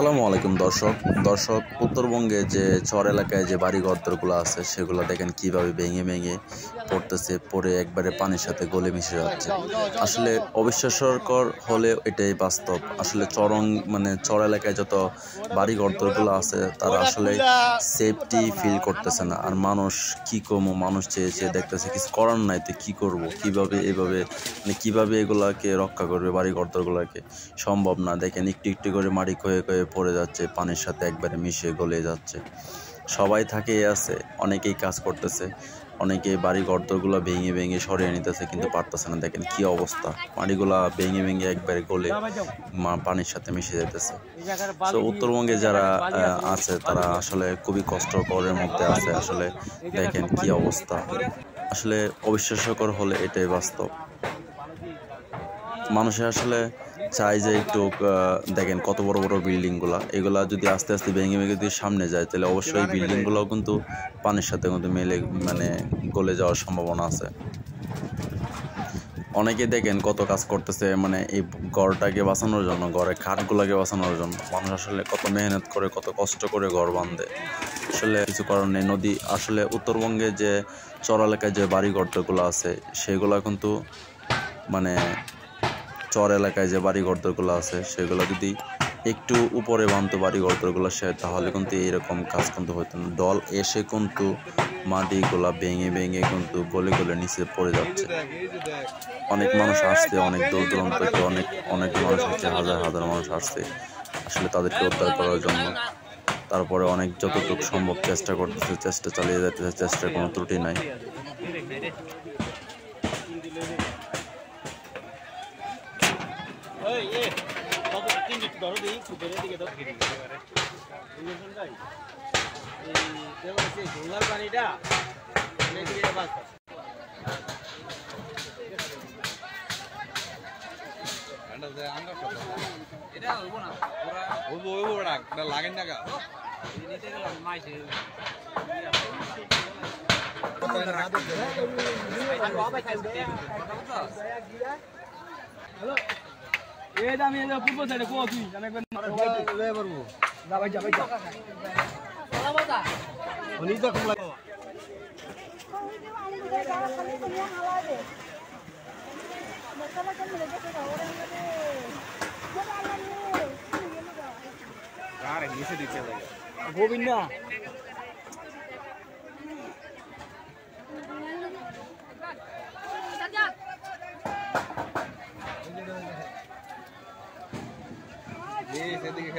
আসসালামু আলাইকুম দর্শক উত্তরবঙ্গে যে চর এলাকায় যে বাড়ি ঘরদরগুলো আছে সেগুলো দেখেন কিভাবে ভেঙে ভেঙে পড়তেছে, পড়ে একবারে পানির সাথে গলে মিশে যাচ্ছে। আসলে অবিশ্বাস্যকর হলেও এটাই বাস্তব। আসলে চর এলাকায় যত বাড়ি ঘরদরগুলো আছে তারা আসলে সেফটি ফিল করতেছে না। আর মানুষ কি করবো, মানুষ চেয়ে দেখতেছে, কিছু করার নাই, তো কি করব, কিভাবে কিভাবে এগুলাকে রক্ষা করবে বাড়ি ঘরদরগুলোকে? সম্ভব না। দেখেন একটু একটু করে মাটি ক্ষয়ে ক্ষয়ে পড়ে যাচ্ছে, পানির সাথে একবারে মিশে গলে যাচ্ছে। সবাই থাকেই আছে, অনেকেই কাজ করতেছে, অনেকেই বাড়ি ঘরদরগুলো ভেঙে ভেঙে সরিয়ে নিতেছে, কিন্তু পারতেছে না। দেখেন কি অবস্থা, মাটিগুলা ভেঙে ভেঙে একবারে গলে পানির সাথে মিশে যেতেছে। তো উত্তরবঙ্গে যারা আছে তারা আসলে খুবই কষ্টকরের মধ্যে আছে। আসলে দেখেন কি অবস্থা, আসলে অবিশ্বাস্যকর হলে এটাই বাস্তব। মানুষের আসলে চাই যে একটু দেখেন কত বড় বড় বিল্ডিংগুলা, এগুলা যদি আস্তে আস্তে ভেঙে ভেঙে যদি সামনে যায় তাহলে অবশ্যই বিল্ডিংগুলোও কিন্তু পানির সাথে কিন্তু গলে যাওয়ার সম্ভাবনা আছে। অনেকে দেখেন কত কাজ করতেছে, এই ঘরটাকে বাঁচানোর জন্য, ঘরের খাটগুলাকে বাঁচানোর জন্য মানুষ আসলে কত মেহনত করে, কত কষ্ট করে ঘর বাঁধে। আসলে কিছু করার নেই। আসলে উত্তরবঙ্গে যে চর এলাকায় যে বাড়ি ঘরগুলো আছে সেগুলো কিন্তু চর এলাকায় যে বাড়ি ঘরদরগুলো আছে সেগুলো যদি একটু উপরে বানতো বাড়ি ঘরদরগুলো তাহলে কিন্তু এইরকম কাজ কিন্তু হতো না। ডল এসে কিন্তু মাটিগুলা ভেঙে ভেঙে কিন্তু গলে গলে নিচে পড়ে যাচ্ছে। অনেক মানুষ আসছে, অনেক দূর দূরান্ত থেকে অনেক মানুষ আসছে, হাজার হাজার মানুষ আসছে আসলে তাদেরকে উদ্ধার করার জন্য। তারপরে অনেক যতটুকু সম্ভব চেষ্টা করতেছে, চেষ্টা চালিয়ে যাইতেছে, চেষ্টার কোনো ত্রুটি নাই। পূর্ব সাইডে কোয়া তুই জানাবেন পারবো যা ভাই যা ভাই যা অনিজা কম লাগে আরে নিচে দিতে লাগে গোবিন্দ না ये से दिखे